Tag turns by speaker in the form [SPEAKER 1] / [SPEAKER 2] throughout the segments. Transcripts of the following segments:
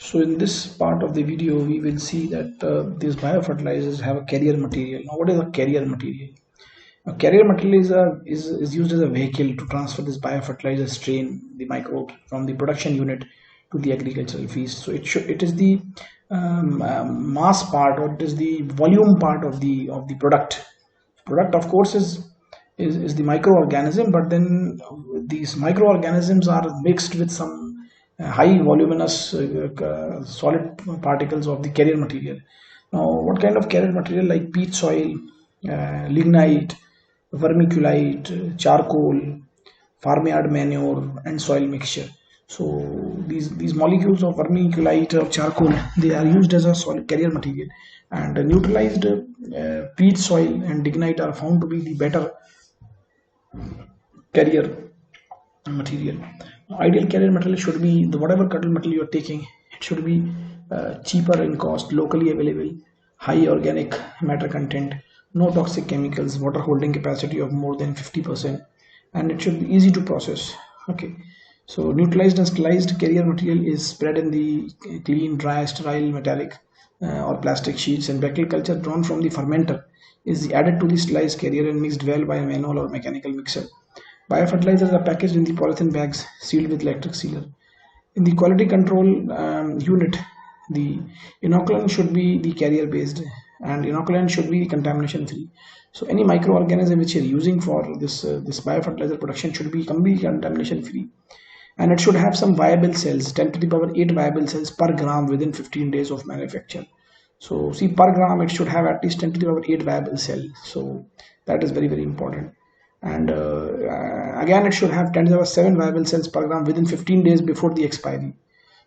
[SPEAKER 1] So in this part of the video, we will see that these biofertilizers have a carrier material. Now, what is a carrier material? A carrier material is used as a vehicle to transfer this biofertilizer strain, the microbes, from the production unit to the agricultural fields. So it is the mass part, or it is the volume part of the product. Product, of course, is the microorganism, but then these microorganisms are mixed with some high voluminous solid particles of the carrier material. Now, what kind of carrier material? Like peat soil, lignite, vermiculite, charcoal, farmyard manure, and soil mixture. So these molecules of vermiculite or charcoal, they are used as a soil carrier material, and neutralized peat soil and lignite are found to be the better carrier material. Ideal carrier material should be the whatever cattle material you are taking. It should be cheaper in cost, locally available, high organic matter content, no toxic chemicals, water holding capacity of more than 50%, and it should be easy to process. Okay, so neutralized and sterilized carrier material is spread in the clean, dry, sterile metallic or plastic sheets, and bacterial culture drawn from the fermenter is added to the sterilized carrier and mixed well by a manual or mechanical mixer. Biofertilizers are packaged in the polythene bags sealed with electric sealer. In the quality control unit, the inoculant should be the carrier based, and inoculant should be contamination free. So any microorganism which you're using for this biofertilizer production should be completely contamination free, and it should have some viable cells, 10 to the power 8 viable cells per gram within 15 days of manufacture. So see, per gram it should have at least 10 to the power 8 viable cells. So that is very important. And again, it should have 10 to the power 7 viable cells per gram within 15 days before the expiry.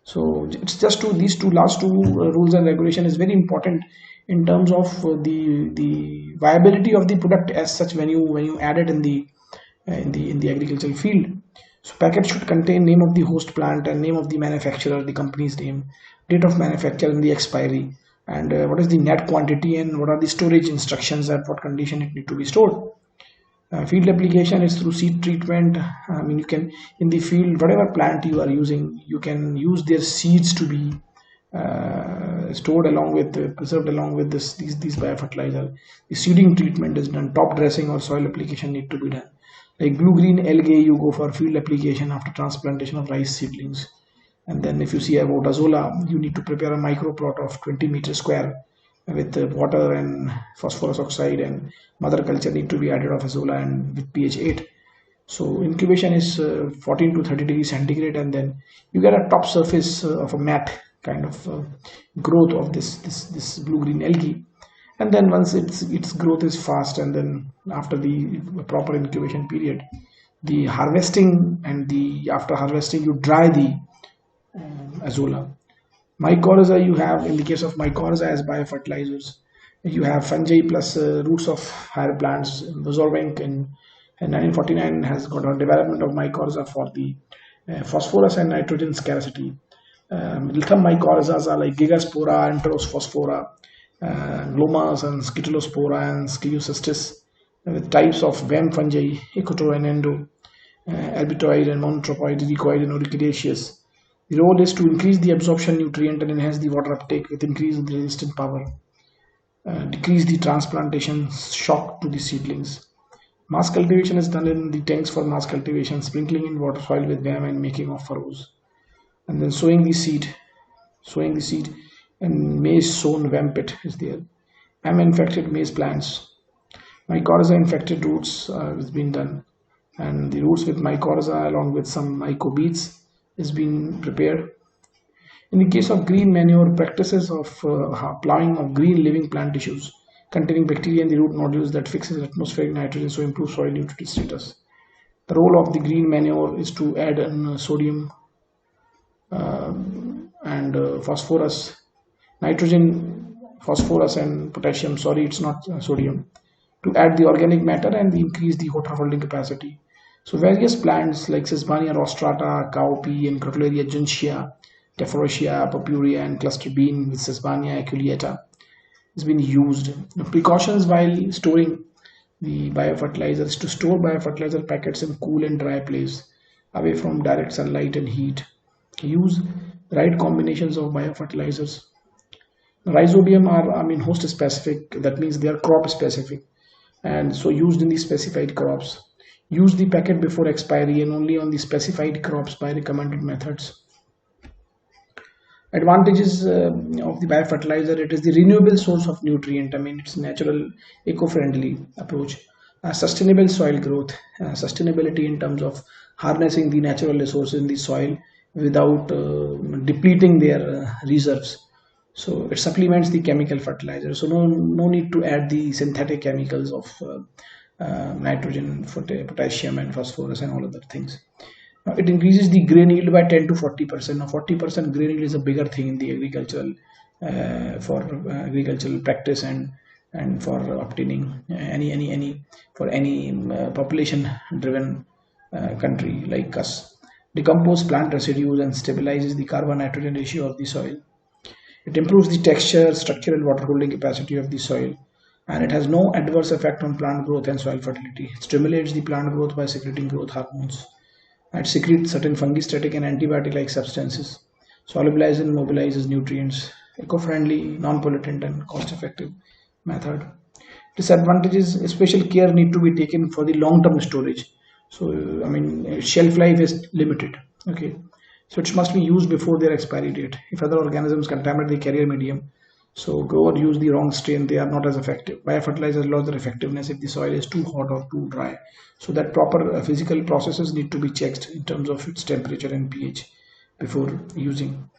[SPEAKER 1] So it's just these two last two rules and regulation is very important in terms of the viability of the product as such when you add it in the agricultural field. So packet should contain name of the host plant and name of the manufacturer, the company's name, date of manufacture and the expiry, and what is the net quantity and what are the storage instructions, at what condition it need to be stored. Field application is through seed treatment. I mean, you can, in the field, whatever plant you are using, you can use their seeds to be stored along with preserved along with these biofertilizer. The seeding treatment is done. Top dressing or soil application need to be done. Like blue green algae, you go for field application after transplantation of rice seedlings. And then if you see about azolla, you need to prepare a micro plot of 20 meters square with water and phosphorus oxide, and mother culture need to be added of azolla and with pH 8. So incubation is 14 to 30 degrees centigrade, and then you get a top surface of a mat kind of growth of this blue green algae. And then once its growth is fast, and then after the proper incubation period, the harvesting, and the after harvesting you dry the azolla. Mycorrhiza, you have, in the case of mycorrhiza as biofertilizers, you have fungi plus roots of higher plants. Bozorbank in 1949 has got a development of mycorrhiza for the phosphorus and nitrogen scarcity. Lithium mycorrhizas are like Gigaspora, Enterosphospora, Glomas and Scytalospora and Sciocystis, with types of WEM fungi, Ecoto and Endo, Albitoid and Monotropoid, Dicoid and Orchidaceous. The role is to increase the absorption nutrient and enhance the water uptake with increase in the resistant power, decrease the transplantation shock to the seedlings. Mass cultivation is done in the tanks for mass cultivation, sprinkling in water soil with WEM and making of furrows. And then sowing the seed, and maize sown WEM pit is there. M-infected maize plants. Mycorrhiza infected roots has been done, and the roots with mycorrhiza along with some mycobeads is being prepared. In the case of green manure, practices of plowing of green living plant tissues containing bacteria in the root nodules that fixes atmospheric nitrogen, so improve soil nutrient status. The role of the green manure is to add sodium and phosphorus, nitrogen, phosphorus and potassium. Sorry, it's not sodium. To add the organic matter and increase the water holding capacity. So various plants like Sesbania rostrata, cowpea and Crotalaria juntia, Tephrosia, Purpurea and cluster bean with Sesbania aculeata has been used. The precautions while storing the biofertilizers: to store biofertilizer packets in cool and dry place away from direct sunlight and heat. Use right combinations of biofertilizers. Rhizobium are, I mean, host specific. That means they are crop specific, and so used in the specified crops. Use the packet before expiry and only on the specified crops by recommended methods. Advantages of the biofertilizer: it is the renewable source of nutrient. I mean, it's natural, eco-friendly approach. Sustainable soil growth, sustainability in terms of harnessing the natural resources in the soil without depleting their reserves. So it supplements the chemical fertilizer, so no need to add the synthetic chemicals of nitrogen, potassium and phosphorus and all other things. Now, it increases the grain yield by 10 to 40%. Now 40% grain yield is a bigger thing in the agricultural for agricultural practice and for obtaining any for any population driven country like us. Decompose plant residues and stabilizes the carbon nitrogen ratio of the soil. It improves the texture, structure and water holding capacity of the soil, and it has no adverse effect on plant growth and soil fertility. It stimulates the plant growth by secreting growth hormones. It secretes certain fungistatic and antibiotic-like substances, solubilizes and mobilizes nutrients, eco-friendly, non-pollutant and cost-effective method. Disadvantages: special care need to be taken for the long-term storage. So, I mean, shelf life is limited. Okay, so it must be used before their expiry date. If other organisms contaminate the carrier medium, so grower use the wrong strain, they are not as effective. Biofertilizers lose their effectiveness if the soil is too hot or too dry. So that proper physical processes need to be checked in terms of its temperature and pH before using.